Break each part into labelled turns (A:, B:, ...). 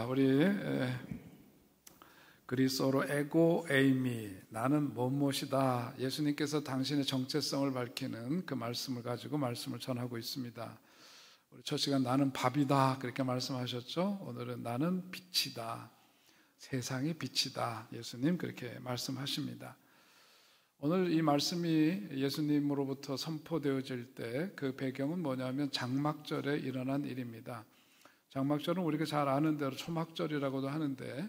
A: 우리 그리스어로 에고 에이미, 나는 무엇이다. 예수님께서 당신의 정체성을 밝히는 그 말씀을 가지고 말씀을 전하고 있습니다. 우리 첫 시간 나는 밥이다 그렇게 말씀하셨죠. 오늘은 나는 빛이다, 세상의 빛이다. 예수님 그렇게 말씀하십니다. 오늘 이 말씀이 예수님으로부터 선포되어질 때 그 배경은 뭐냐면 장막절에 일어난 일입니다. 장막절은 우리가 잘 아는 대로 초막절이라고도 하는데,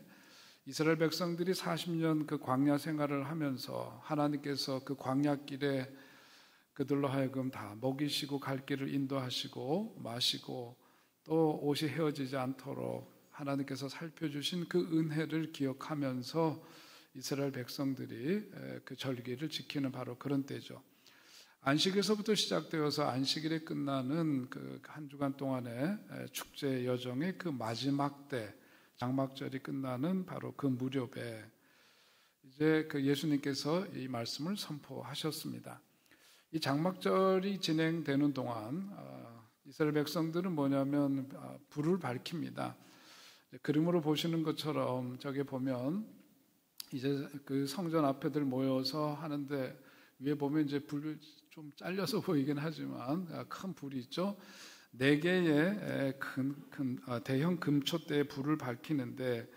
A: 이스라엘 백성들이 40년 그 광야 생활을 하면서 하나님께서 그 광야길에 그들로 하여금 다 먹이시고 갈 길을 인도하시고 마시고 또 옷이 헤어지지 않도록 하나님께서 살펴주신 그 은혜를 기억하면서 이스라엘 백성들이 그 절기를 지키는 바로 그런 때죠. 안식에서부터 시작되어서 안식일에 끝나는 그 한 주간 동안의 축제 여정의 그 마지막 때, 장막절이 끝나는 바로 그 무렵에 이제 그 예수님께서 이 말씀을 선포하셨습니다. 이 장막절이 진행되는 동안 이스라엘 백성들은 뭐냐면 불을 밝힙니다. 그림으로 보시는 것처럼 저기 보면 이제 그 성전 앞에들 모여서 하는데, 위에 보면 이제 불 좀 잘려서 보이긴 하지만 큰 불이 있죠. 4개의 대형 금초대에 불을 밝히는데,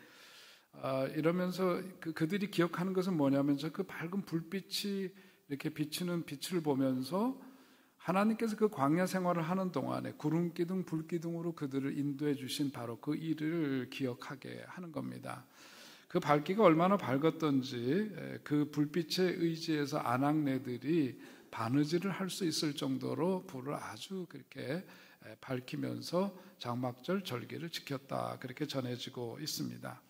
A: 이러면서 그들이 기억하는 것은 뭐냐면 그 밝은 불빛이 이렇게 비치는 빛을 보면서 하나님께서 그 광야 생활을 하는 동안에 구름기둥 불기둥으로 그들을 인도해 주신 바로 그 일을 기억하게 하는 겁니다. 그 밝기가 얼마나 밝았던지 그 불빛에 의지해서 아낙네들이 바느질을 할 수 있을 정도로 불을 아주 그렇게 밝히면서 장막절 절기를 지켰다, 그렇게 전해지고 있습니다.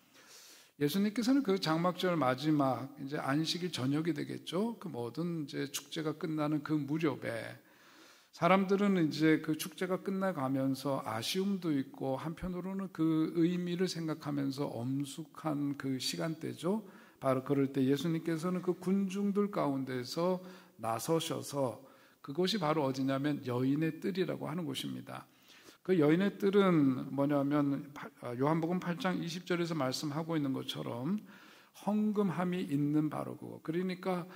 A: 예수님께서는 그 장막절 마지막 이제 안식일 저녁이 되겠죠. 그 모든 이제 축제가 끝나는 그 무렵에 사람들은 이제 그 축제가 끝나가면서 아쉬움도 있고 한편으로는 그 의미를 생각하면서 엄숙한 그 시간대죠. 바로 그럴 때 예수님께서는 그 군중들 가운데서 나서셔서, 그곳이 바로 어디냐면 여인의 뜰이라고 하는 곳입니다. 그 여인의 뜰은 뭐냐면 요한복음 8장 20절에서 말씀하고 있는 것처럼 헝금함이 있는 바로 그거. 그러니까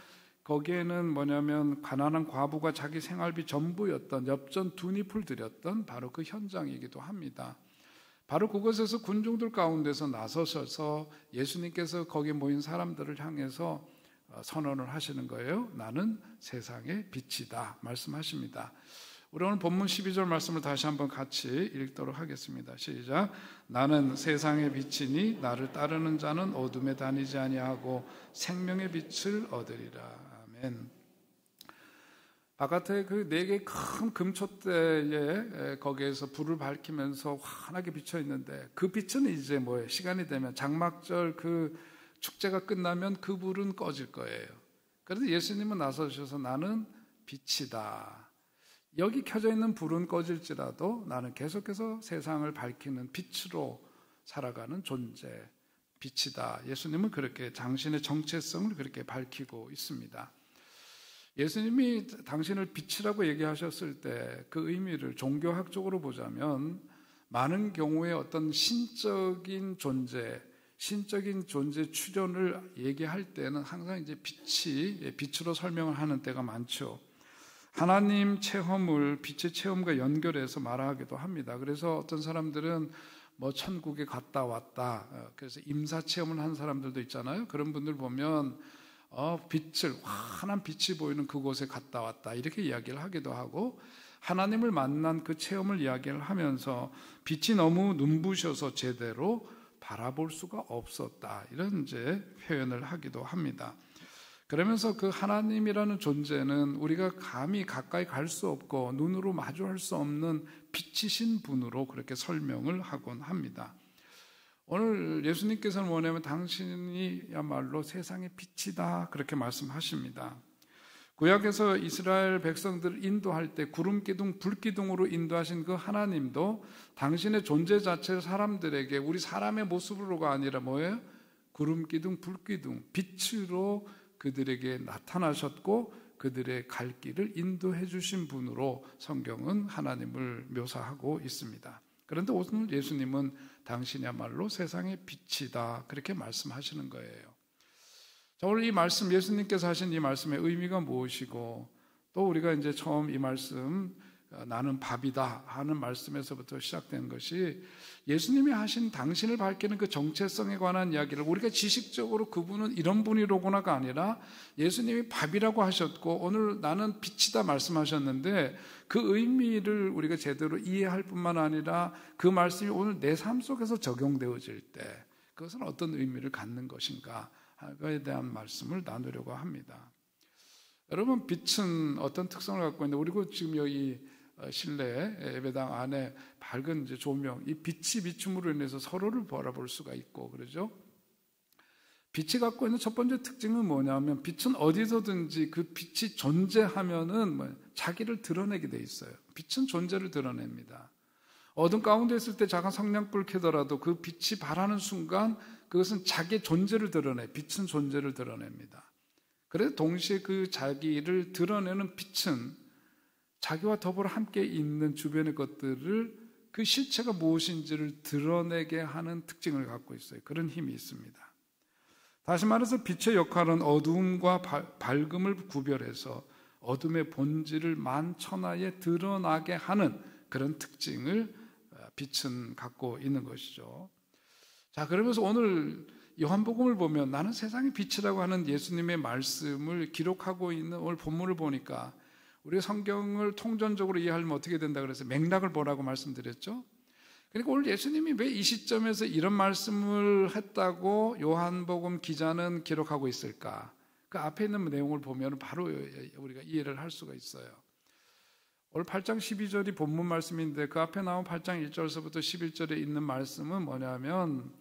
A: 거기에는 뭐냐면 가난한 과부가 자기 생활비 전부였던 엽전 2잎을 드렸던 바로 그 현장이기도 합니다. 바로 그곳에서 군중들 가운데서 나서셔서 예수님께서 거기 모인 사람들을 향해서 선언을 하시는 거예요. 나는 세상의 빛이다 말씀하십니다. 우리 오늘 본문 12절 말씀을 다시 한번 같이 읽도록 하겠습니다. 시작. 나는 세상의 빛이니 나를 따르는 자는 어둠에 다니지 아니하고 생명의 빛을 얻으리라. 아멘. 바깥에 그 4개의 큰 금촛대에 거기에서 불을 밝히면서 환하게 비쳐 있는데, 그 빛은 이제 뭐예요? 시간이 되면 장막절 그 축제가 끝나면 그 불은 꺼질 거예요. 그래서 예수님은 나서셔서 나는 빛이다. 여기 켜져 있는 불은 꺼질지라도 나는 계속해서 세상을 밝히는 빛으로 살아가는 존재, 빛이다. 예수님은 그렇게 당신의 정체성을 그렇게 밝히고 있습니다. 예수님이 당신을 빛이라고 얘기하셨을 때 그 의미를 종교학적으로 보자면 많은 경우에 어떤 신적인 존재 출현을 얘기할 때는 항상 이제 빛으로 설명을 하는 때가 많죠. 하나님 체험을 빛의 체험과 연결해서 말하기도 합니다. 그래서 어떤 사람들은 뭐 천국에 갔다 왔다, 그래서 임사 체험을 한 사람들도 있잖아요. 그런 분들 보면 환한 빛이 보이는 그곳에 갔다 왔다, 이렇게 이야기를 하기도 하고, 하나님을 만난 그 체험을 이야기를 하면서 빛이 너무 눈부셔서 제대로 바라볼 수가 없었다, 이런 이제 표현을 하기도 합니다. 그러면서 그 하나님이라는 존재는 우리가 감히 가까이 갈 수 없고 눈으로 마주할 수 없는 빛이신 분으로 그렇게 설명을 하곤 합니다. 오늘 예수님께서는 뭐냐면 당신이야말로 세상의 빛이다, 그렇게 말씀하십니다. 구약에서 이스라엘 백성들을 인도할 때 구름기둥, 불기둥으로 인도하신 그 하나님도 당신의 존재 자체를 사람들에게 우리 사람의 모습으로가 아니라 뭐예요? 구름기둥, 불기둥, 빛으로 그들에게 나타나셨고 그들의 갈 길을 인도해 주신 분으로 성경은 하나님을 묘사하고 있습니다. 그런데 오늘 예수님은 당신이야말로 세상의 빛이다 그렇게 말씀하시는 거예요. 자, 오늘 이 말씀, 예수님께서 하신 이 말씀의 의미가 무엇이고, 또 우리가 이제 처음 이 말씀 나는 밥이다 하는 말씀에서부터 시작된 것이 예수님이 하신 당신을 밝히는 그 정체성에 관한 이야기를 우리가 지식적으로 그분은 이런 분이로구나가 아니라 예수님이 밥이라고 하셨고 오늘 나는 빛이다 말씀하셨는데 그 의미를 우리가 제대로 이해할 뿐만 아니라 그 말씀이 오늘 내 삶 속에서 적용되어질 때 그것은 어떤 의미를 갖는 것인가 그에 대한 말씀을 나누려고 합니다. 여러분, 빛은 어떤 특성을 갖고 있는데, 우리가 지금 여기 실내 예배당 안에 밝은 이제 조명, 이 빛이 비춤으로 인해서 서로를 바라볼 수가 있고 그러죠. 빛이 갖고 있는 첫 번째 특징은 뭐냐면, 빛은 어디서든지 그 빛이 존재하면은 자기를 드러내게 돼 있어요. 빛은 존재를 드러냅니다. 어둠 가운데 있을 때 작은 성냥불 켜더라도 그 빛이 발하는 순간 그것은 자기의 존재를 드러내, 빛은 존재를 드러냅니다. 그래서 동시에 그 자기를 드러내는 빛은 자기와 더불어 함께 있는 주변의 것들을 그 실체가 무엇인지를 드러내게 하는 특징을 갖고 있어요. 그런 힘이 있습니다. 다시 말해서 빛의 역할은 어두움과 밝음을 구별해서 어둠의 본질을 만천하에 드러나게 하는 그런 특징을 빛은 갖고 있는 것이죠. 자, 그러면서 오늘 요한복음을 보면 나는 세상의 빛이라고 하는 예수님의 말씀을 기록하고 있는 오늘 본문을 보니까 우리가 성경을 통전적으로 이해하려면 어떻게 된다 그래서 맥락을 보라고 말씀드렸죠. 그러니까 오늘 예수님이 왜 이 시점에서 이런 말씀을 했다고 요한복음 기자는 기록하고 있을까? 그 앞에 있는 내용을 보면 바로 우리가 이해를 할 수가 있어요. 오늘 8장 12절이 본문 말씀인데 그 앞에 나온 8장 1절서부터 11절에 있는 말씀은 뭐냐면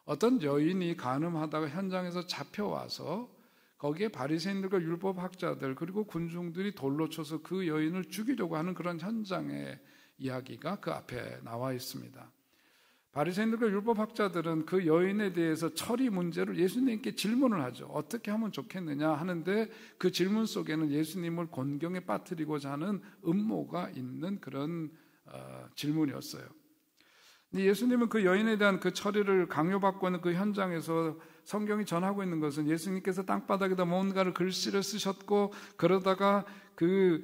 A: 어떤 여인이 간음하다가 현장에서 잡혀와서 거기에 바리새인들과 율법학자들 그리고 군중들이 돌로 쳐서 그 여인을 죽이려고 하는 그런 현장의 이야기가 그 앞에 나와 있습니다. 바리새인들과 율법학자들은 그 여인에 대해서 처리 문제를 예수님께 질문을 하죠. 어떻게 하면 좋겠느냐 하는데 그 질문 속에는 예수님을 곤경에 빠뜨리고자 하는 음모가 있는 그런 질문이었어요. 근데 예수님은 그 여인에 대한 그 처리를 강요받고 있는 그 현장에서 성경이 전하고 있는 것은 예수님께서 땅바닥에다 뭔가를 글씨를 쓰셨고 그러다가 그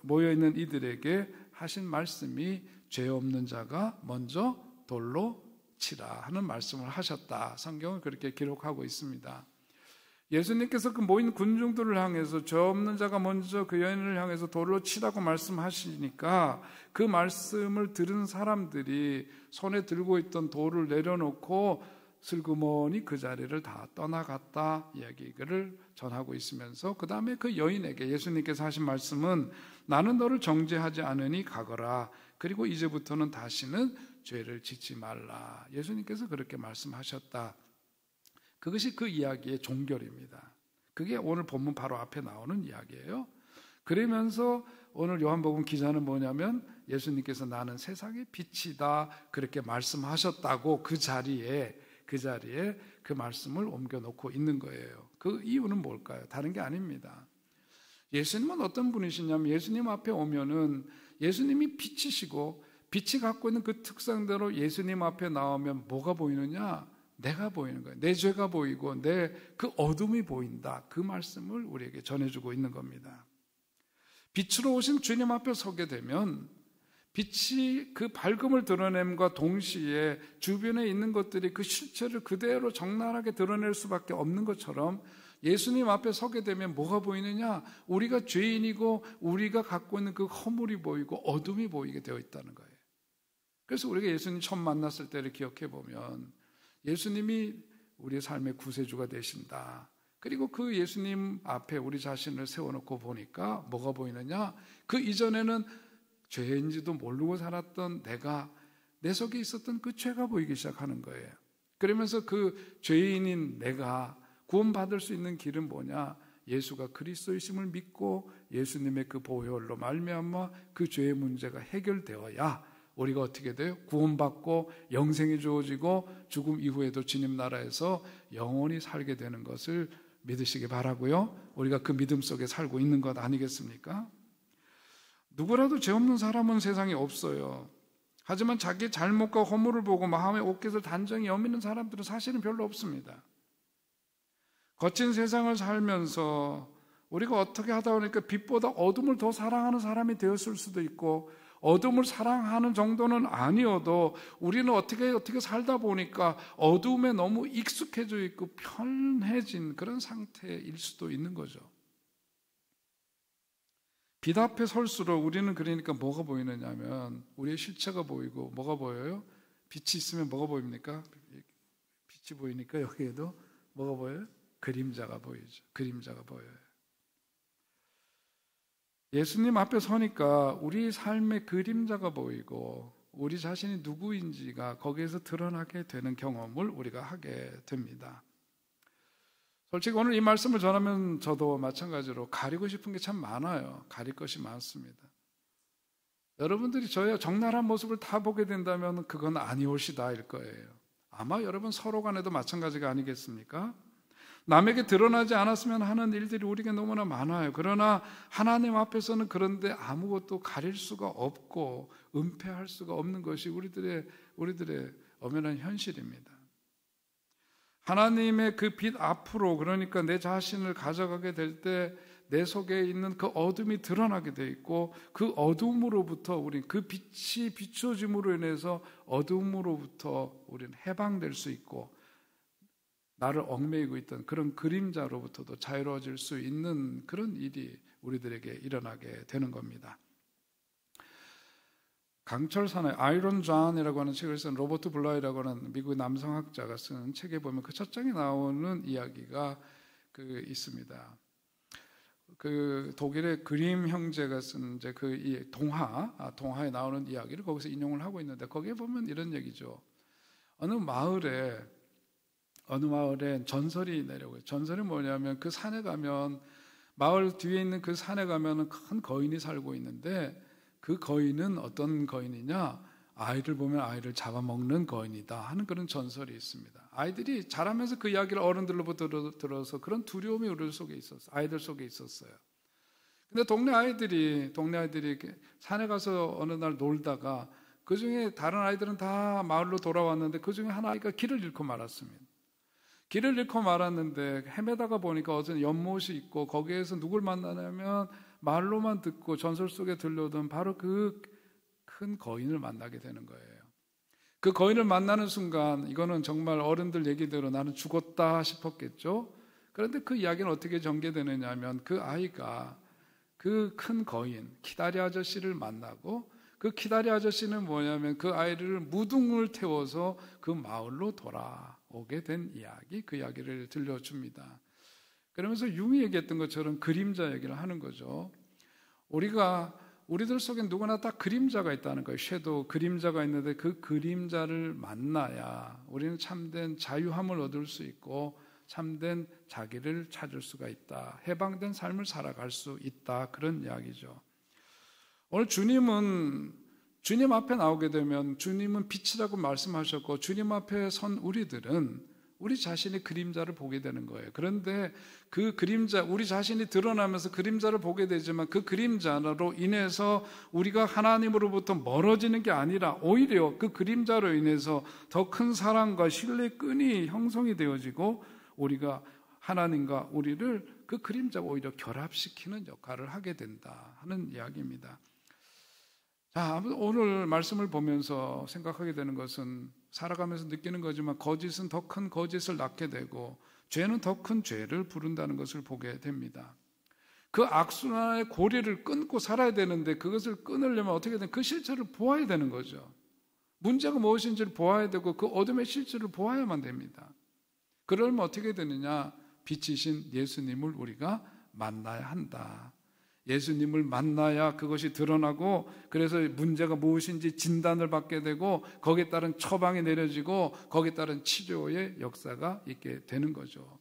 A: 모여있는 이들에게 하신 말씀이 죄 없는 자가 먼저 돌로 치라 하는 말씀을 하셨다. 성경은 그렇게 기록하고 있습니다. 예수님께서 그 모인 군중들을 향해서 죄 없는 자가 먼저 그 여인을 향해서 돌로 치라고 말씀하시니까 그 말씀을 들은 사람들이 손에 들고 있던 돌을 내려놓고 슬그머니 그 자리를 다 떠나갔다 이야기를 전하고 있으면서 그 다음에 그 여인에게 예수님께서 하신 말씀은 나는 너를 정죄하지 않으니 가거라. 그리고 이제부터는 다시는 죄를 짓지 말라. 예수님께서 그렇게 말씀하셨다. 그것이 그 이야기의 종결입니다. 그게 오늘 본문 바로 앞에 나오는 이야기예요. 그러면서 오늘 요한복음 기자는 뭐냐면 예수님께서 나는 세상의 빛이다 그렇게 말씀하셨다고 그 자리에 그 말씀을 옮겨놓고 있는 거예요. 그 이유는 뭘까요? 다른 게 아닙니다. 예수님은 어떤 분이시냐면 예수님 앞에 오면은 예수님이 빛이시고 빛이 갖고 있는 그 특성대로 예수님 앞에 나오면 뭐가 보이느냐? 내가 보이는 거예요. 내 죄가 보이고 내 그 어둠이 보인다. 그 말씀을 우리에게 전해주고 있는 겁니다. 빛으로 오신 주님 앞에 서게 되면 빛이 그 밝음을 드러냄과 동시에 주변에 있는 것들이 그 실체를 그대로 적나라하게 드러낼 수밖에 없는 것처럼 예수님 앞에 서게 되면 뭐가 보이느냐? 우리가 죄인이고 우리가 갖고 있는 그 허물이 보이고 어둠이 보이게 되어 있다는 거예요. 그래서 우리가 예수님 처음 만났을 때를 기억해 보면 예수님이 우리의 삶의 구세주가 되신다. 그리고 그 예수님 앞에 우리 자신을 세워놓고 보니까 뭐가 보이느냐? 그 이전에는 죄인지도 모르고 살았던 내가 내 속에 있었던 그 죄가 보이기 시작하는 거예요. 그러면서 그 죄인인 내가 구원받을 수 있는 길은 뭐냐? 예수가 그리스도이심을 믿고 예수님의 그 보혈로 말미암아 그 죄의 문제가 해결되어야 우리가 어떻게 돼요? 구원받고 영생이 주어지고 죽음 이후에도 주님 나라에서 영원히 살게 되는 것을 믿으시기 바라고요. 우리가 그 믿음 속에 살고 있는 것 아니겠습니까? 누구라도 죄 없는 사람은 세상에 없어요. 하지만 자기 잘못과 허물을 보고 마음의 옥깃을 단정히 여미는 사람들은 사실은 별로 없습니다. 거친 세상을 살면서 우리가 어떻게 하다 보니까 빛보다 어둠을 더 사랑하는 사람이 되었을 수도 있고, 어둠을 사랑하는 정도는 아니어도 우리는 어떻게 살다 보니까 어둠에 너무 익숙해져 있고 편해진 그런 상태일 수도 있는 거죠. 빛 앞에 설수록 우리는 그러니까 뭐가 보이느냐 하면 우리의 실체가 보이고, 뭐가 보여요? 빛이 있으면 뭐가 보입니까? 빛이 보이니까 여기에도 뭐가 보여요? 그림자가 보이죠. 그림자가 보여요. 예수님 앞에 서니까 우리 삶의 그림자가 보이고 우리 자신이 누구인지가 거기에서 드러나게 되는 경험을 우리가 하게 됩니다. 솔직히 오늘 이 말씀을 전하면 저도 마찬가지로 가리고 싶은 게 참 많아요. 가릴 것이 많습니다. 여러분들이 저의 적나라한 모습을 다 보게 된다면 그건 아니올시다일 거예요. 아마 여러분 서로 간에도 마찬가지가 아니겠습니까? 남에게 드러나지 않았으면 하는 일들이 우리에게 너무나 많아요. 그러나 하나님 앞에서는 그런데 아무것도 가릴 수가 없고 은폐할 수가 없는 것이 우리들의 엄연한 현실입니다. 하나님의 그 빛 앞으로, 그러니까 내 자신을 가져가게 될 때 내 속에 있는 그 어둠이 드러나게 돼 있고, 그 어둠으로부터 우린 그 빛이 비춰짐으로 인해서 어둠으로부터 우리는 해방될 수 있고, 나를 얽매이고 있던 그런 그림자로부터도 자유로워질 수 있는 그런 일이 우리들에게 일어나게 되는 겁니다. 강철산의 아이론 존이라고 하는 책을 쓴 로버트 블라이라고 하는 미국의 남성학자가 쓴 책에 보면 그 첫 장에 나오는 이야기가 있습니다. 그 독일의 그림 형제가 쓴 이제 이 동화에 나오는 이야기를 거기서 인용을 하고 있는데, 거기에 보면 이런 얘기죠. 어느 마을에 전설이 내려오고요. 전설이 뭐냐면 그 산에 가면, 마을 뒤에 있는 그 산에 가면 큰 거인이 살고 있는데, 그 거인은 어떤 거인이냐, 아이를 보면 아이를 잡아먹는 거인이다 하는 그런 전설이 있습니다. 아이들이 자라면서 그 이야기를 어른들로부터 들어서 그런 두려움이 아이들 속에 있었어요. 근데 동네 아이들이 산에 가서 어느 날 놀다가 그 중에 다른 아이들은 다 마을로 돌아왔는데 그 중에 한 아이가 길을 잃고 말았습니다. 길을 잃고 말았는데 헤매다가 보니까 어떤 연못이 있고, 거기에서 누굴 만나냐면 말로만 듣고 전설 속에 들려오던 바로 그 큰 거인을 만나게 되는 거예요. 그 거인을 만나는 순간 이거는 정말 어른들 얘기대로 나는 죽었다 싶었겠죠. 그런데 그 이야기는 어떻게 전개되느냐 하면, 그 아이가 그 큰 거인 키다리 아저씨를 만나고, 그 키다리 아저씨는 뭐냐면 그 아이를 무등을 태워서 그 마을로 돌아오게 된 이야기, 그 이야기를 들려줍니다. 그러면서 융이 얘기했던 것처럼 그림자 얘기를 하는 거죠. 우리들 속에 누구나 다 그림자가 있다는 거예요. 섀도우, 그림자가 있는데 그 그림자를 만나야 우리는 참된 자유함을 얻을 수 있고 참된 자기를 찾을 수가 있다. 해방된 삶을 살아갈 수 있다. 그런 이야기죠. 오늘 주님 앞에 나오게 되면 주님은 빛이라고 말씀하셨고, 주님 앞에 선 우리들은 우리 자신의 그림자를 보게 되는 거예요. 그런데 그 그림자, 우리 자신이 드러나면서 그림자를 보게 되지만 그 그림자로 인해서 우리가 하나님으로부터 멀어지는 게 아니라 오히려 그 그림자로 인해서 더 큰 사랑과 신뢰의 끈이 형성이 되어지고, 우리가 하나님과 우리를 그 그림자가 오히려 결합시키는 역할을 하게 된다 하는 이야기입니다. 자, 오늘 말씀을 보면서 생각하게 되는 것은, 살아가면서 느끼는 거지만 거짓은 더 큰 거짓을 낳게 되고 죄는 더 큰 죄를 부른다는 것을 보게 됩니다. 그 악순환의 고리를 끊고 살아야 되는데, 그것을 끊으려면 어떻게 되는, 그 실체를 보아야 되는 거죠. 문제가 무엇인지를 보아야 되고 그 어둠의 실체를 보아야만 됩니다. 그러면 어떻게 되느냐, 빛이신 예수님을 우리가 만나야 한다. 예수님을 만나야 그것이 드러나고, 그래서 문제가 무엇인지 진단을 받게 되고 거기에 따른 처방이 내려지고 거기에 따른 치료의 역사가 있게 되는 거죠.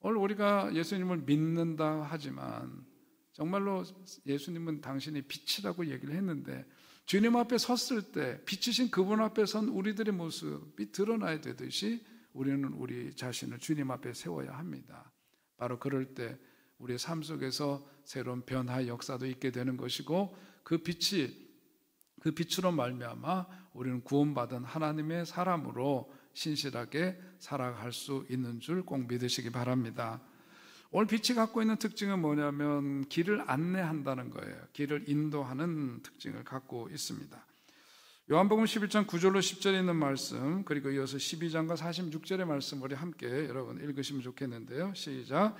A: 오늘 우리가 예수님을 믿는다 하지만 정말로 예수님은 당신이 빛이라고 얘기를 했는데, 주님 앞에 섰을 때 빛이신 그분 앞에 선 우리들의 모습이 드러나야 되듯이 우리는 우리 자신을 주님 앞에 세워야 합니다. 바로 그럴 때 우리의 삶 속에서 새로운 변화의 역사도 있게 되는 것이고, 그 빛이 그 빛으로 말미암아 우리는 구원받은 하나님의 사람으로 신실하게 살아갈 수 있는 줄 꼭 믿으시기 바랍니다. 오늘 빛이 갖고 있는 특징은 뭐냐면 길을 안내한다는 거예요. 길을 인도하는 특징을 갖고 있습니다. 요한복음 11장 9절로 10절에 있는 말씀, 그리고 이어서 12장과 46절의 말씀 우리 함께 여러분 읽으시면 좋겠는데요. 시작.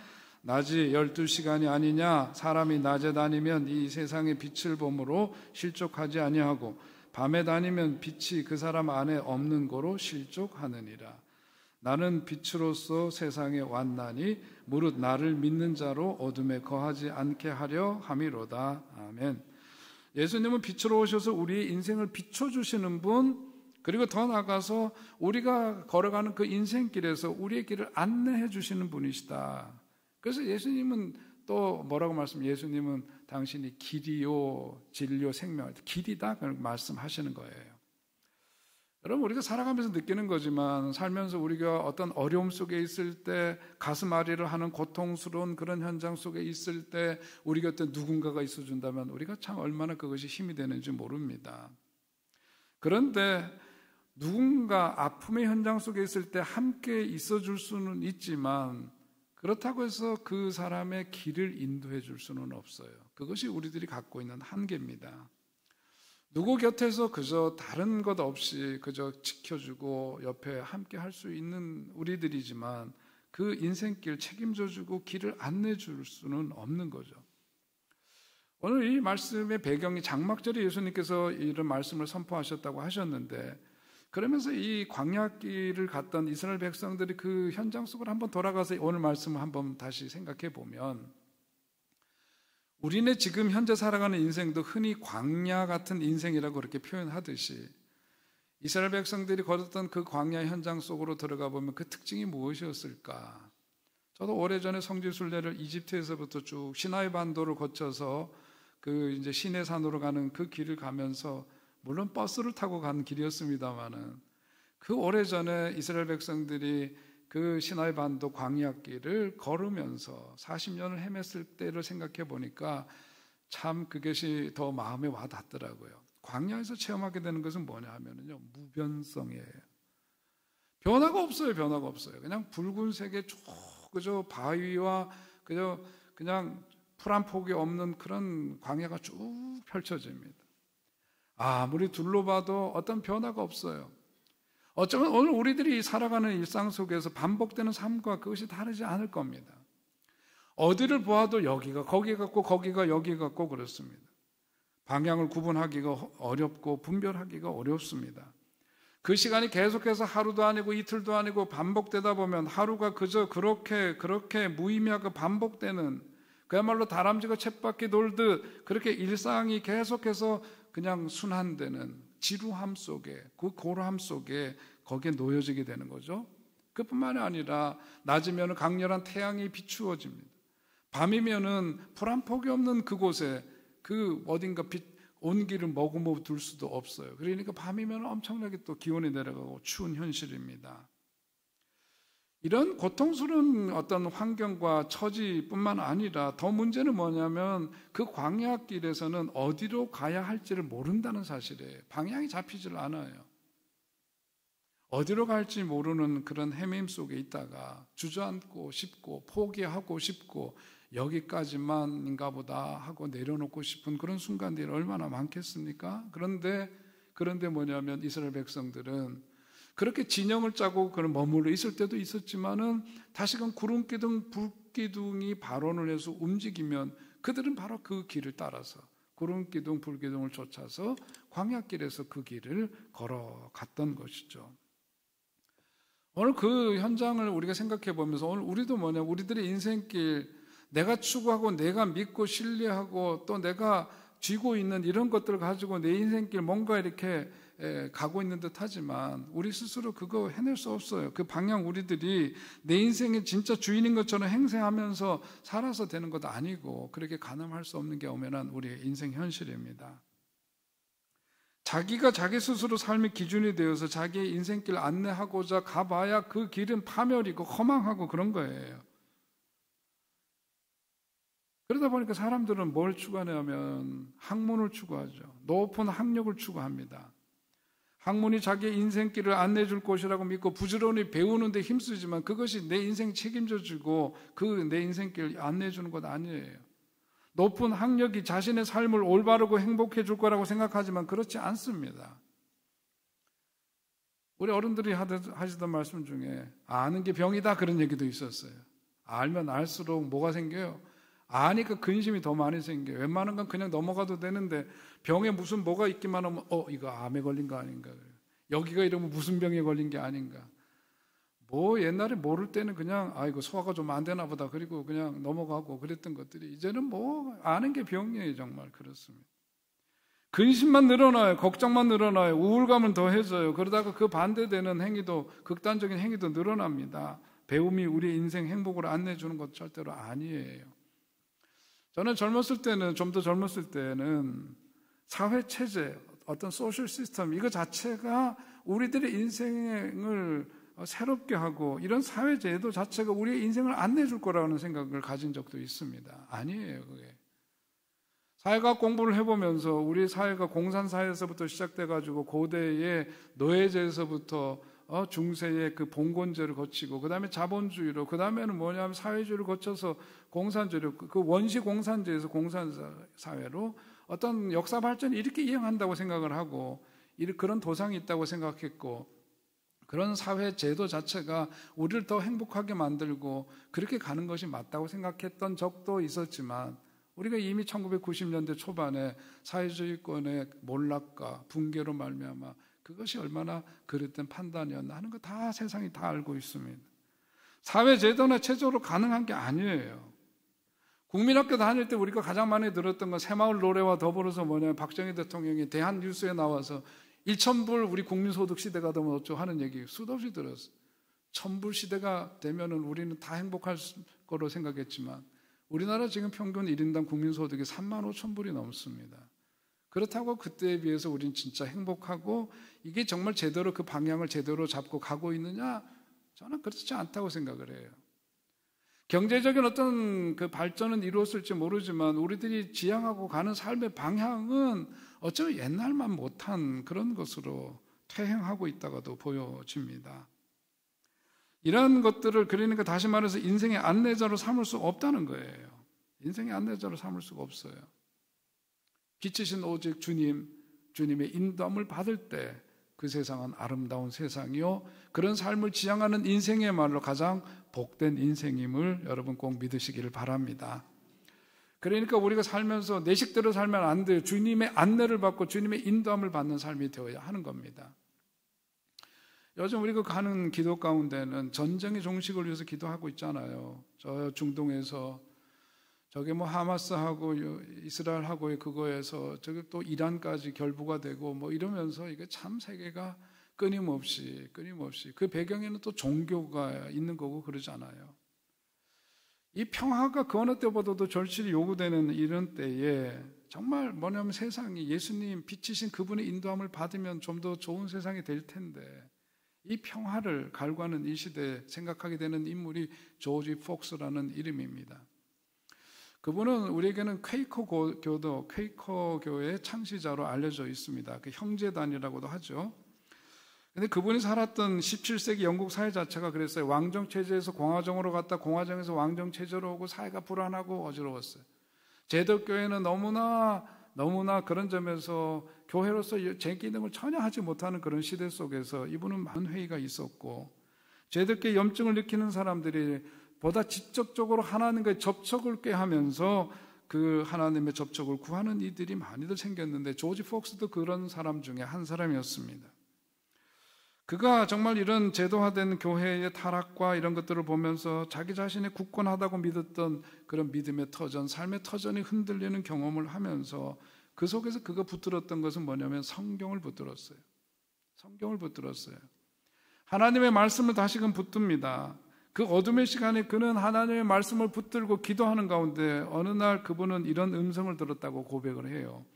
A: 낮이 12시간이 아니냐? 사람이 낮에 다니면 이 세상의 빛을 보므로 실족하지 아니하고 밤에 다니면 빛이 그 사람 안에 없는 거로 실족하느니라. 나는 빛으로서 세상에 왔나니 무릇 나를 믿는 자로 어둠에 거하지 않게 하려 함이로다. 아멘. 예수님은 빛으로 오셔서 우리의 인생을 비춰주시는 분, 그리고 더 나아가서 우리가 걸어가는 그 인생길에서 우리의 길을 안내해 주시는 분이시다. 그래서 예수님은 또 뭐라고 예수님은 당신이 길이요 진리요 생명, 길이다 그런 말씀하시는 거예요. 여러분, 우리가 살아가면서 느끼는 거지만 살면서 우리가 어떤 어려움 속에 있을 때, 가슴 아리를 하는 고통스러운 그런 현장 속에 있을 때 우리 곁에 누군가가 있어준다면 우리가 참 얼마나 그것이 힘이 되는지 모릅니다. 그런데 누군가 아픔의 현장 속에 있을 때 함께 있어줄 수는 있지만 그렇다고 해서 그 사람의 길을 인도해 줄 수는 없어요. 그것이 우리들이 갖고 있는 한계입니다. 누구 곁에서 그저 다른 것 없이 그저 지켜주고 옆에 함께 할 수 있는 우리들이지만 그 인생길 책임져주고 길을 안내해 줄 수는 없는 거죠. 오늘 이 말씀의 배경이 장막절에 예수님께서 이런 말씀을 선포하셨다고 하셨는데, 그러면서 이 광야길을 갔던 이스라엘 백성들이 그 현장 속으로 한번 돌아가서 오늘 말씀을 한번 다시 생각해 보면, 우리네 지금 현재 살아가는 인생도 흔히 광야 같은 인생이라고 그렇게 표현하듯이 이스라엘 백성들이 걸었던 그 광야 현장 속으로 들어가 보면 그 특징이 무엇이었을까? 저도 오래전에 성지순례를 이집트에서부터 쭉 시나이 반도를 거쳐서 그 이제 시내산으로 가는 그 길을 가면서, 물론 버스를 타고 간 길이었습니다만은 그 오래전에 이스라엘 백성들이 그 시나이 반도 광야길을 걸으면서 40년을 헤맸을 때를 생각해 보니까 참 그것이 더 마음에 와 닿더라고요. 광야에서 체험하게 되는 것은 뭐냐 하면요, 무변성이에요. 변화가 없어요. 변화가 없어요. 그냥 붉은색의 그저 바위와 그냥 풀 한 폭이 없는 그런 광야가 쭉 펼쳐집니다. 아무리 둘러봐도 어떤 변화가 없어요. 어쩌면 오늘 우리들이 살아가는 일상 속에서 반복되는 삶과 그것이 다르지 않을 겁니다. 어디를 보아도 여기가 거기 같고 거기가 여기 같고 그렇습니다. 방향을 구분하기가 어렵고 분별하기가 어렵습니다. 그 시간이 계속해서 하루도 아니고 이틀도 아니고 반복되다 보면 하루가 그저 그렇게 무의미하게 반복되는, 그야말로 다람쥐가 쳇바퀴 돌듯 그렇게 일상이 계속해서 그냥 순환되는 지루함 속에, 그 고루함 속에 거기에 놓여지게 되는 거죠. 그뿐만이 아니라 낮이면 강렬한 태양이 비추어집니다. 밤이면은 풀 한 폭이 없는 그곳에 그 어딘가 온기를 머금어 둘 수도 없어요. 그러니까 밤이면 엄청나게 또 기온이 내려가고 추운 현실입니다. 이런 고통스러운 어떤 환경과 처지뿐만 아니라 더 문제는 뭐냐면 그 광야길에서는 어디로 가야 할지를 모른다는 사실이에요. 방향이 잡히질 않아요. 어디로 갈지 모르는 그런 헤매임 속에 있다가 주저앉고 싶고 포기하고 싶고 여기까지만인가 보다 하고 내려놓고 싶은 그런 순간들이 얼마나 많겠습니까? 그런데 뭐냐면 이스라엘 백성들은 그렇게 진영을 짜고 그런 머물러 있을 때도 있었지만은 다시금 구름기둥, 불기둥이 발원을 해서 움직이면 그들은 바로 그 길을 따라서 구름기둥, 불기둥을 쫓아서 광야길에서 그 길을 걸어갔던 것이죠. 오늘 그 현장을 우리가 생각해 보면서 오늘 우리도 우리들의 인생길, 내가 추구하고 내가 믿고 신뢰하고 또 내가 쥐고 있는 이런 것들을 가지고 내 인생길 뭔가 이렇게 가고 있는 듯 하지만 우리 스스로 그거 해낼 수 없어요. 그 방향 우리들이 내 인생의 진짜 주인인 것처럼 행세하면서 살아서 되는 것도 아니고 그렇게 가늠할 수 없는 게 엄연한 우리의 인생 현실입니다. 자기가 자기 스스로 삶의 기준이 되어서 자기의 인생길 안내하고자 가봐야 그 길은 파멸이고 허망하고 그런 거예요. 그러다 보니까 사람들은 뭘 추구하냐면 학문을 추구하죠. 높은 학력을 추구합니다. 학문이 자기의 인생길을 안내해 줄 것이라고 믿고 부지런히 배우는 데 힘쓰지만 그것이 내 인생 책임져 주고 그 내 인생길 안내해 주는 것 아니에요. 높은 학력이 자신의 삶을 올바르고 행복해 줄 거라고 생각하지만 그렇지 않습니다. 우리 어른들이 하시던 말씀 중에 아는 게 병이다 그런 얘기도 있었어요. 알면 알수록 뭐가 생겨요? 아니까 근심이 더 많이 생겨요. 웬만한 건 그냥 넘어가도 되는데 병에 무슨 뭐가 있기만 하면 이거 암에 걸린 거 아닌가, 여기가 이러면 무슨 병에 걸린 게 아닌가. 뭐 옛날에 모를 때는 그냥 이거 소화가 좀 안 되나 보다 그리고 그냥 넘어가고 그랬던 것들이 이제는 뭐 아는 게 병이에요. 정말 그렇습니다. 근심만 늘어나요. 걱정만 늘어나요. 우울감은 더해져요. 그러다가 그 반대되는 행위도, 극단적인 행위도 늘어납니다. 배움이 우리 인생 행복을 안내주는 것 절대로 아니에요. 저는 젊었을 때는, 좀 더 젊었을 때는 사회체제, 어떤 소셜 시스템, 이거 자체가 우리들의 인생을 새롭게 하고 이런 사회제도 자체가 우리의 인생을 안내줄 거라는 생각을 가진 적도 있습니다. 아니에요, 그게. 사회과학 공부를 해보면서 우리 사회가 공산사회에서부터 시작돼가지고 고대의 노예제에서부터 중세의 그 봉건제를 거치고 그 다음에 자본주의로 그 다음에는 뭐냐면 사회주의를 거쳐서 공산주의로 그 원시 공산제에서 공산사회로 어떤 역사 발전이 이렇게 이행한다고 생각을 하고 그런 도상이 있다고 생각했고 그런 사회 제도 자체가 우리를 더 행복하게 만들고 그렇게 가는 것이 맞다고 생각했던 적도 있었지만 우리가 이미 1990년대 초반에 사회주의권의 몰락과 붕괴로 말미암아 그것이 얼마나 그릇된 판단이었나 하는 거 다 세상이 다 알고 있습니다. 사회제도나 체제로 가능한 게 아니에요. 국민학교 다닐 때 우리가 가장 많이 들었던 건 새마을 노래와 더불어서 뭐냐면 박정희 대통령이 대한뉴스에 나와서 1,000불 우리 국민소득 시대가 되면 어쩌고 하는 얘기 수도 없이 들었어요. 1,000불 시대가 되면은 우리는 다 행복할 거로 생각했지만 우리나라 지금 평균 1인당 국민소득이 35,000불이 넘습니다. 그렇다고 그때에 비해서 우리는 진짜 행복하고 이게 정말 제대로 그 방향을 제대로 잡고 가고 있느냐? 저는 그렇지 않다고 생각을 해요. 경제적인 어떤 그 발전은 이루었을지 모르지만 우리들이 지향하고 가는 삶의 방향은 어쩌면 옛날만 못한 그런 것으로 퇴행하고 있다가도 보여집니다. 이런 것들을 그러니까 다시 말해서 인생의 안내자로 삼을 수 없다는 거예요. 인생의 안내자로 삼을 수가 없어요. 빛이신 오직 주님의 인도함을 받을 때 그 세상은 아름다운 세상이요 그런 삶을 지향하는 인생이야말로 가장 복된 인생임을 여러분 꼭 믿으시기를 바랍니다. 그러니까 우리가 살면서 내 식대로 살면 안 돼요. 주님의 안내를 받고 주님의 인도함을 받는 삶이 되어야 하는 겁니다. 요즘 우리가 가는 기도 가운데는 전쟁의 종식을 위해서 기도하고 있잖아요. 저 중동에서 저게 뭐 하마스하고 이스라엘하고의 그거에서 저게 또 이란까지 결부가 되고 뭐 이러면서 이게 참 세계가 끊임없이 그 배경에는 또 종교가 있는 거고 그러잖아요. 이 평화가 그 어느 때보다도 절실히 요구되는 이런 때에 정말 뭐냐면 세상이 예수님 빛이신 그분의 인도함을 받으면 좀 더 좋은 세상이 될 텐데 이 평화를 갈구하는 이 시대에 생각하게 되는 인물이 조지 폭스라는 이름입니다. 그분은 우리에게는 퀘이커 교회의 창시자로 알려져 있습니다. 그 형제단이라고도 하죠. 근데 그분이 살았던 17세기 영국 사회 자체가 그랬어요. 왕정 체제에서 공화정으로 갔다 공화정에서 왕정 체제로 오고 사회가 불안하고 어지러웠어요. 제독교회는 너무나 그런 점에서 교회로서 제 기능을 전혀 하지 못하는 그런 시대 속에서 이분은 많은 회의가 있었고 제독교회 염증을 느끼는 사람들이 보다 직접적으로 하나님과의 접촉을 꾀하면서 그 하나님의 접촉을 구하는 이들이 많이들 생겼는데 조지 폭스도 그런 사람 중에 한 사람이었습니다. 그가 정말 이런 제도화된 교회의 타락과 이런 것들을 보면서 자기 자신이 굳건하다고 믿었던 그런 믿음의 터전, 삶의 터전이 흔들리는 경험을 하면서 그 속에서 그가 붙들었던 것은 뭐냐면 성경을 붙들었어요. 성경을 붙들었어요. 하나님의 말씀을 다시금 붙듭니다. 그 어둠의 시간에 그는 하나님의 말씀을 붙들고 기도하는 가운데 어느 날 그분은 이런 음성을 들었다고 고백을 해요.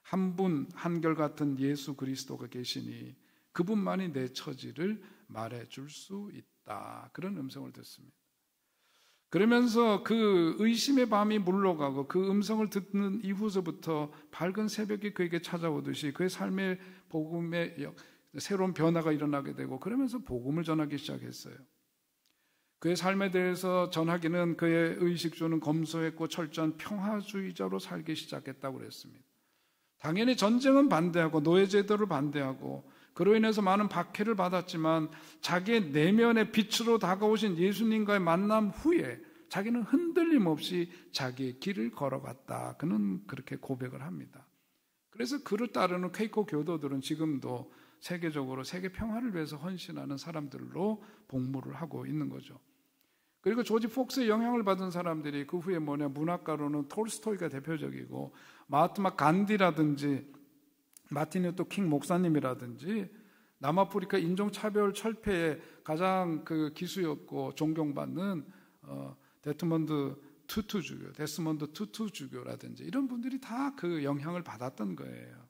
A: 한 분 한결같은 예수 그리스도가 계시니 그분만이 내 처지를 말해줄 수 있다. 그런 음성을 듣습니다. 그러면서 그 의심의 밤이 물러가고 그 음성을 듣는 이후서부터 밝은 새벽이 그에게 찾아오듯이 그의 삶의 복음에 새로운 변화가 일어나게 되고, 그러면서 복음을 전하기 시작했어요. 그의 삶에 대해서 전하기는 그의 의식주는 검소했고 철저한 평화주의자로 살기 시작했다고 그랬습니다. 당연히 전쟁은 반대하고 노예제도를 반대하고 그로 인해서 많은 박해를 받았지만 자기의 내면의 빛으로 다가오신 예수님과의 만남 후에 자기는 흔들림 없이 자기의 길을 걸어갔다. 그는 그렇게 고백을 합니다. 그래서 그를 따르는 퀘이커 교도들은 지금도 세계적으로 세계 평화를 위해서 헌신하는 사람들로 복무를 하고 있는 거죠. 그리고 조지 폭스의 영향을 받은 사람들이 그 후에 문학가로는 톨스토이가 대표적이고, 마하트마 간디라든지 마틴 루터 킹 목사님이라든지 남아프리카 인종차별 철폐의 가장 그 기수였고 존경받는 데스몬드 투투 주교라든지 이런 분들이 다 그 영향을 받았던 거예요.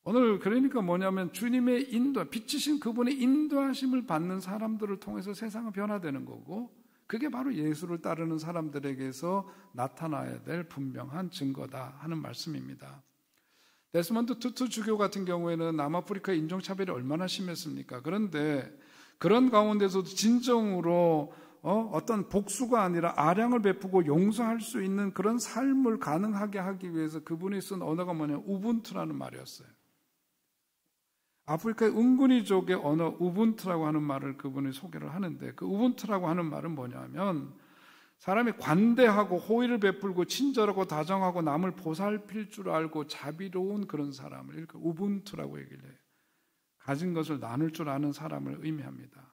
A: 오늘 그러니까 뭐냐면 주님의 빛이신 그분의 인도하심을 받는 사람들을 통해서 세상은 변화되는 거고, 그게 바로 예수를 따르는 사람들에게서 나타나야 될 분명한 증거다 하는 말씀입니다. 데스몬드 투투 주교 같은 경우에는 남아프리카 인종차별이 얼마나 심했습니까? 그런데 그런 가운데서도 진정으로 어떤 복수가 아니라 아량을 베푸고 용서할 수 있는 그런 삶을 가능하게 하기 위해서 그분이 쓴 언어가 우분투라는 말이었어요. 아프리카의 웅구니족의 언어 우분투라고 하는 말을 그분이 소개를 하는데, 그 우분투라고 하는 말은 뭐냐면 사람이 관대하고 호의를 베풀고 친절하고 다정하고 남을 보살필 줄 알고 자비로운 그런 사람을 이렇게 우분투라고 얘기를 해요. 가진 것을 나눌 줄 아는 사람을 의미합니다.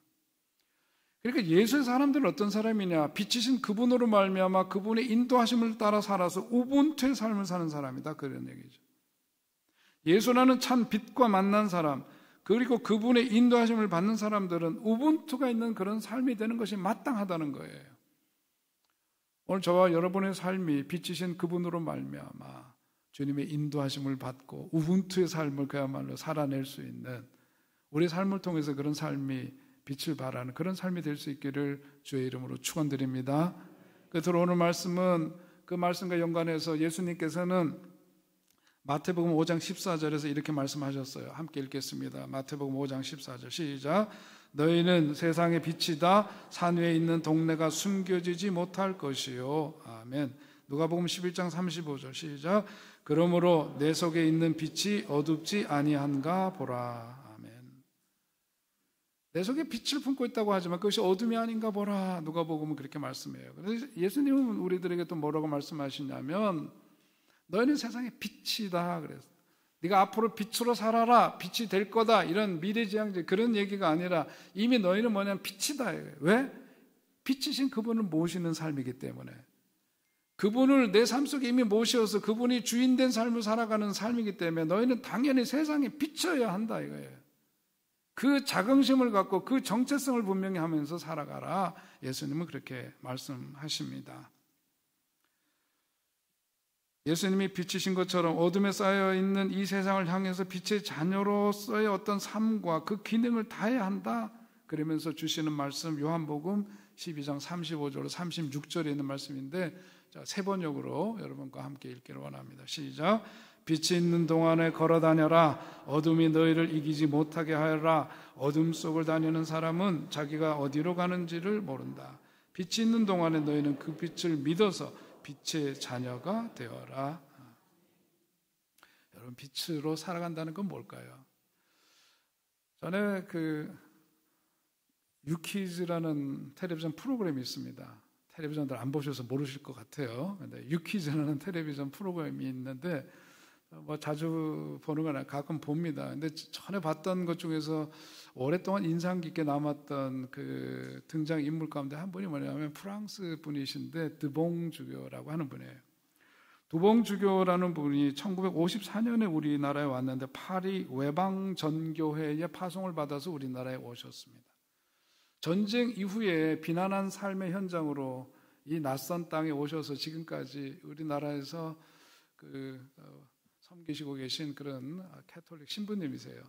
A: 그러니까 예수의 사람들은 어떤 사람이냐? 빛이신 그분으로 말미암아 그분의 인도하심을 따라 살아서 우분투의 삶을 사는 사람이다, 그런 얘기죠. 예수라는 참 빛과 만난 사람, 그리고 그분의 인도하심을 받는 사람들은 우분투가 있는 그런 삶이 되는 것이 마땅하다는 거예요. 오늘 저와 여러분의 삶이 빛이신 그분으로 말미암아 주님의 인도하심을 받고 우분투의 삶을 그야말로 살아낼 수 있는, 우리 삶을 통해서 그런 삶이 빛을 발하는 그런 삶이 될 수 있기를 주의 이름으로 축원드립니다. 그래서 오늘 말씀은 그 말씀과 연관해서 예수님께서는 마태복음 5장 14절에서 이렇게 말씀하셨어요. 함께 읽겠습니다. 마태복음 5장 14절 시작. 너희는 세상의 빛이다. 산 위에 있는 동네가 숨겨지지 못할 것이요. 아멘. 누가복음 11장 35절 시작. 그러므로 내 속에 있는 빛이 어둡지 아니한가 보라. 아멘. 내 속에 빛을 품고 있다고 하지만 그것이 어둠이 아닌가 보라. 누가복음은 그렇게 말씀해요. 그래서 예수님은 우리들에게 또 뭐라고 말씀하시냐면 너희는 세상의 빛이다 그랬어. 네가 앞으로 빛으로 살아라, 빛이 될 거다, 이런 미래지향적 그런 얘기가 아니라 이미 너희는 뭐냐면 빛이다. 왜? 빛이신 그분을 모시는 삶이기 때문에, 그분을 내 삶 속에 이미 모셔서 그분이 주인된 삶을 살아가는 삶이기 때문에 너희는 당연히 세상에 비춰야 한다 이거예요. 그 자긍심을 갖고 그 정체성을 분명히 하면서 살아가라. 예수님은 그렇게 말씀하십니다. 예수님이 빛이신 것처럼 어둠에 쌓여있는 이 세상을 향해서 빛의 자녀로서의 어떤 삶과 그 기능을 다해야 한다. 그러면서 주시는 말씀 요한복음 12장 35절 36절에 있는 말씀인데, 세 번역으로 여러분과 함께 읽기를 원합니다. 시작. 빛이 있는 동안에 걸어다녀라. 어둠이 너희를 이기지 못하게 하여라. 어둠 속을 다니는 사람은 자기가 어디로 가는지를 모른다. 빛이 있는 동안에 너희는 그 빛을 믿어서 빛의 자녀가 되어라. 여러분, 빛으로 살아간다는 건 뭘까요? 전에 유퀴즈라는 텔레비전 프로그램이 있습니다. 텔레비전들 안 보셔서 모르실 것 같아요. 근데 유퀴즈라는 텔레비전 프로그램이 있는데 자주 보는 건 가끔 봅니다. 근데 전에 봤던 것 중에서 오랫동안 인상 깊게 남았던 그 등장 인물 가운데 한 분이 뭐냐면 프랑스 분이신데 드봉 주교라고 하는 분이에요. 드봉 주교라는 분이 1954년에 우리나라에 왔는데 파리 외방 전교회에 파송을 받아서 우리나라에 오셨습니다. 전쟁 이후에 비난한 삶의 현장으로 이 낯선 땅에 오셔서 지금까지 우리나라에서 섬기시고 계신 그런 캐톨릭 신부님이세요.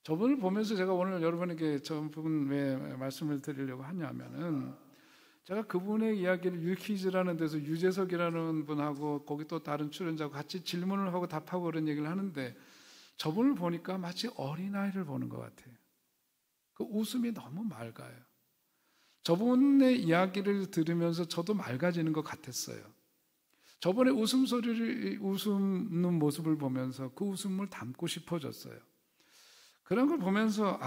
A: 저분을 보면서 제가 오늘 여러분에게 저분 왜 말씀을 드리려고 하냐면은 제가 그분의 이야기를 유퀴즈라는 데서 유재석이라는 분하고 거기 또 다른 출연자하고 같이 질문을 하고 답하고 그런 얘기를 하는데 저분을 보니까 마치 어린아이를 보는 것 같아요. 그 웃음이 너무 맑아요. 저분의 이야기를 들으면서 저도 맑아지는 것 같았어요. 저분의 웃는 모습을 보면서 그 웃음을 담고 싶어졌어요. 그런 걸 보면서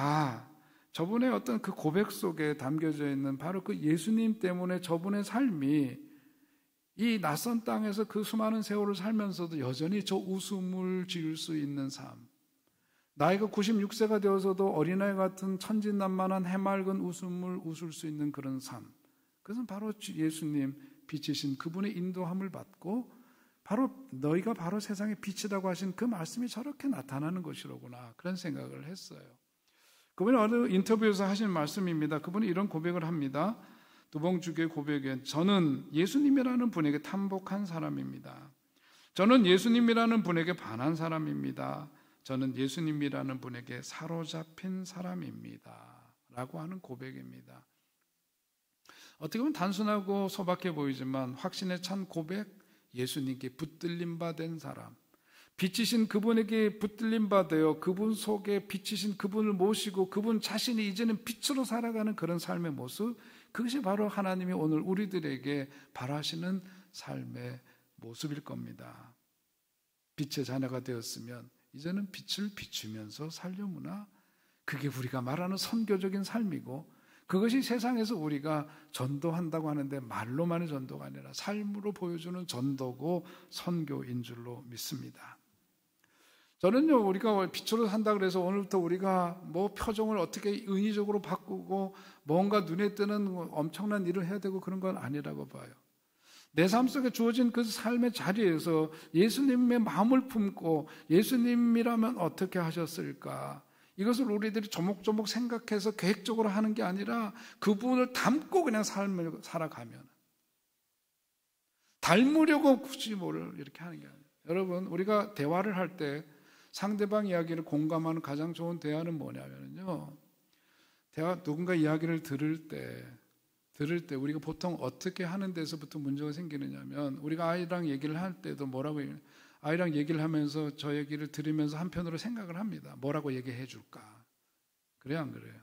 A: 저분의 어떤 그 고백 속에 담겨져 있는 바로 그 예수님 때문에 저분의 삶이 이 낯선 땅에서 그 수많은 세월을 살면서도 여전히 저 웃음을 지을 수 있는 삶. 나이가 96세가 되어서도 어린아이 같은 천진난만한 해맑은 웃음을 웃을 수 있는 그런 삶. 그것은 바로 예수님 빛이신 그분의 인도함을 받고 바로 너희가 바로 세상의 빛이라고 하신 그 말씀이 저렇게 나타나는 것이로구나. 그런 생각을 했어요. 그분이 어느 인터뷰에서 하신 말씀입니다. 그분이 이런 고백을 합니다. 두봉주교의 고백에 저는 예수님이라는 분에게 탐복한 사람입니다. 저는 예수님이라는 분에게 반한 사람입니다. 저는 예수님이라는 분에게 사로잡힌 사람입니다. 라고 하는 고백입니다. 어떻게 보면 단순하고 소박해 보이지만 확신에 찬 고백, 예수님께 붙들림 받은 사람, 빛이신 그분에게 붙들림 받아요. 그분 속에 빛이신 그분을 모시고 그분 자신이 이제는 빛으로 살아가는 그런 삶의 모습, 그것이 바로 하나님이 오늘 우리들에게 바라시는 삶의 모습일 겁니다. 빛의 자녀가 되었으면 이제는 빛을 비추면서 살려무나, 그게 우리가 말하는 선교적인 삶이고 그것이 세상에서 우리가 전도한다고 하는데 말로만의 전도가 아니라 삶으로 보여주는 전도고 선교인 줄로 믿습니다. 저는요, 우리가 빛으로 산다 그래서 오늘부터 우리가 뭐 표정을 어떻게 인위적으로 바꾸고 뭔가 눈에 띄는 엄청난 일을 해야 되고 그런 건 아니라고 봐요. 내 삶 속에 주어진 그 삶의 자리에서 예수님의 마음을 품고 예수님이라면 어떻게 하셨을까? 이것을 우리들이 조목조목 생각해서 계획적으로 하는 게 아니라 그분을 닮고 그냥 삶을 살아가면, 닮으려고 굳이 뭐를 이렇게 하는 게 아니에요. 여러분, 우리가 대화를 할 때 상대방 이야기를 공감하는 가장 좋은 대화는 뭐냐면요, 누군가 이야기를 들을 때 우리가 보통 어떻게 하는 데서부터 문제가 생기느냐면, 우리가 아이랑 얘기를 할 때도 뭐라고 얘기해요? 아이랑 얘기를 하면서 저 얘기를 들으면서 한편으로 생각을 합니다. 뭐라고 얘기해 줄까? 그래요, 안 그래요?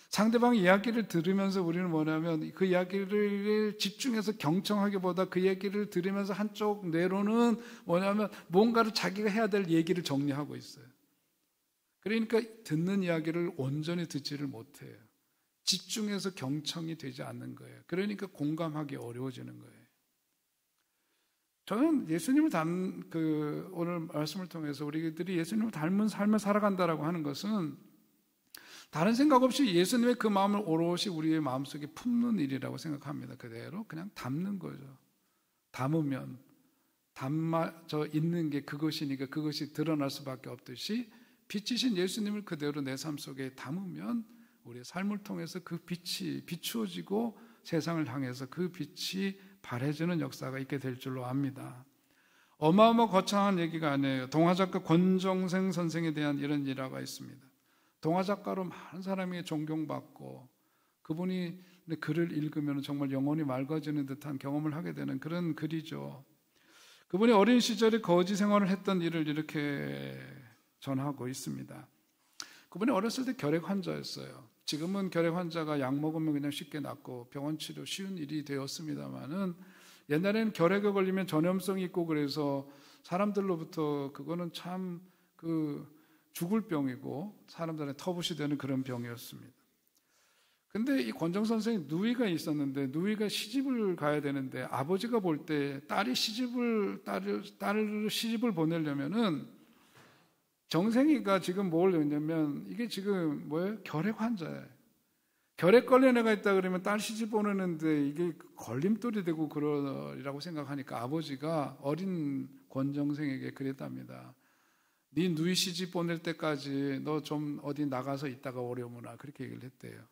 A: 상대방 이야기를 들으면서 우리는 뭐냐면 그 이야기를 집중해서 경청하기보다 그 얘기를 들으면서 한쪽 뇌로는 뭐냐면 뭔가를 자기가 해야 될 얘기를 정리하고 있어요. 그러니까 듣는 이야기를 온전히 듣지를 못해요. 집중해서 경청이 되지 않는 거예요. 그러니까 공감하기 어려워지는 거예요. 저는 예수님을 오늘 말씀을 통해서 우리들이 예수님을 닮은 삶을 살아간다라고 하는 것은 다른 생각 없이 예수님의 그 마음을 오롯이 우리의 마음속에 품는 일이라고 생각합니다. 그대로 그냥 담는 거죠. 담으면 담아져 있는 게 그것이니까 그것이 드러날 수밖에 없듯이 빛이신 예수님을 그대로 내 삶 속에 담으면 우리의 삶을 통해서 그 빛이 비추어지고 세상을 향해서 그 빛이 발해지는 역사가 있게 될 줄로 압니다. 어마어마 거창한 얘기가 아니에요. 동화작가 권정생 선생에 대한 이런 일화가 있습니다. 동화작가로 많은 사람이 존경받고 그분이 글을 읽으면 정말 영혼이 맑아지는 듯한 경험을 하게 되는 그런 글이죠. 그분이 어린 시절에 거지 생활을 했던 일을 이렇게 전하고 있습니다. 그분이 어렸을 때 결핵 환자였어요. 지금은 결핵 환자가 약 먹으면 그냥 쉽게 낫고 병원 치료 쉬운 일이 되었습니다만은 옛날에는 결핵에 걸리면 전염성이 있고 그래서 사람들로부터 그거는 참 죽을 병이고 사람들의 터부시 되는 그런 병이었습니다. 근데 이 권정 선생이 누이가 있었는데 누이가 시집을 가야 되는데 아버지가 볼 때 딸을 시집을 보내려면은 정생이가 지금 뭘 했냐면 이게 지금 뭐예요? 결핵 환자예요. 결핵 걸린 애가 있다 그러면 딸 시집 보내는데 이게 걸림돌이 되고 그러리라고 생각하니까 아버지가 어린 권정생에게 그랬답니다. 네 누이 시집 보낼 때까지 너 좀 어디 나가서 있다가 오려무나 그렇게 얘기를 했대요.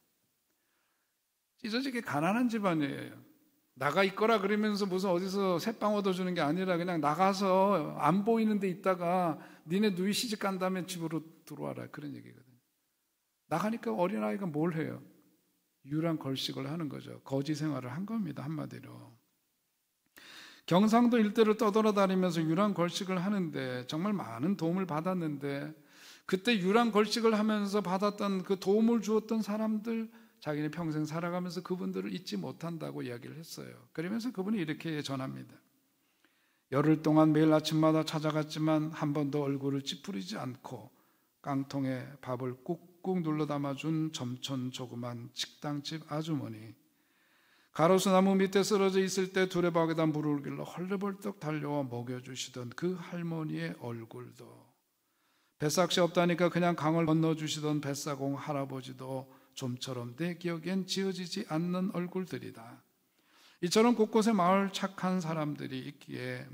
A: 찢어지게 가난한 집안이에요. 나가 있거라 그러면서 무슨 어디서 새빵 얻어주는 게 아니라 그냥 나가서 안 보이는 데 있다가 니네 누이 시집 간다면 집으로 들어와라 그런 얘기거든요. 나가니까 어린아이가 뭘 해요? 유란 걸식을 하는 거죠. 거지 생활을 한 겁니다. 한마디로. 경상도 일대를 떠돌아다니면서 유란 걸식을 하는데 정말 많은 도움을 받았는데, 그때 유란 걸식을 하면서 받았던 그 도움을 주었던 사람들, 자기는 평생 살아가면서 그분들을 잊지 못한다고 이야기를 했어요. 그러면서 그분이 이렇게 전합니다. 열흘 동안 매일 아침마다 찾아갔지만 한 번도 얼굴을 찌푸리지 않고 깡통에 밥을 꾹꾹 눌러 담아준 점촌 조그만 식당집 아주머니, 가로수 나무 밑에 쓰러져 있을 때 두레박에다 물을 길러 헐레벌떡 달려와 먹여주시던 그 할머니의 얼굴도, 뱃삭시 없다니까 그냥 강을 건너주시던 뱃사공 할아버지도 좀처럼 내 기억엔 지워지지 않는 얼굴들이다. 이처럼 곳곳에 마음 착한 사람들이 있기에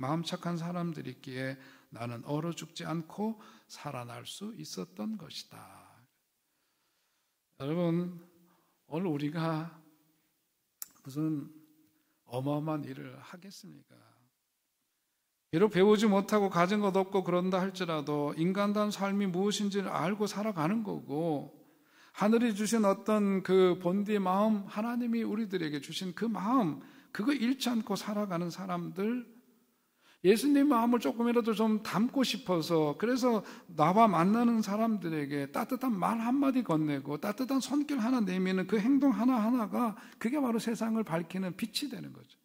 A: 나는 얼어 죽지 않고 살아날 수 있었던 것이다. 여러분, 오늘 우리가 무슨 어마어마한 일을 하겠습니까? 비록 배우지 못하고 가진 것 없고 그런다 할지라도 인간다운 삶이 무엇인지를 알고 살아가는 거고, 하늘이 주신 어떤 그 본디의 마음, 하나님이 우리들에게 주신 그 마음, 그거 잃지 않고 살아가는 사람들, 예수님 마음을 조금이라도 좀 담고 싶어서, 그래서 나와 만나는 사람들에게 따뜻한 말 한마디 건네고 따뜻한 손길 하나 내미는 그 행동 하나하나가, 그게 바로 세상을 밝히는 빛이 되는 거죠.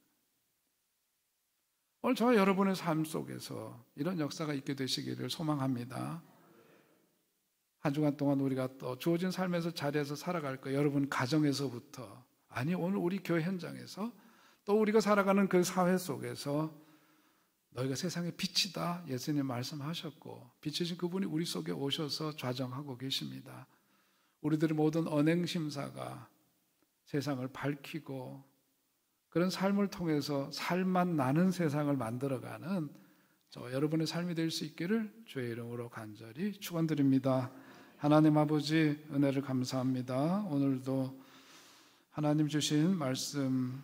A: 오늘 저와 여러분의 삶 속에서 이런 역사가 있게 되시기를 소망합니다. 한 주간 동안 우리가 또 주어진 삶에서 자리에서 살아갈 거예요. 여러분 가정에서부터, 아니 오늘 우리 교회 현장에서, 또 우리가 살아가는 그 사회 속에서 너희가 세상의 빛이다, 예수님 말씀하셨고 빛이신 그분이 우리 속에 오셔서 좌정하고 계십니다. 우리들의 모든 언행심사가 세상을 밝히고 그런 삶을 통해서 살맛 나는 세상을 만들어가는 저 여러분의 삶이 될 수 있기를 주의 이름으로 간절히 축원드립니다. 하나님 아버지, 은혜를 감사합니다. 오늘도 하나님 주신 말씀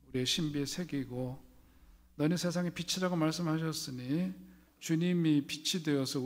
A: 우리의 신비에 새기고, 너는 세상의 빛이라고 말씀하셨으니 주님이 빛이 되어서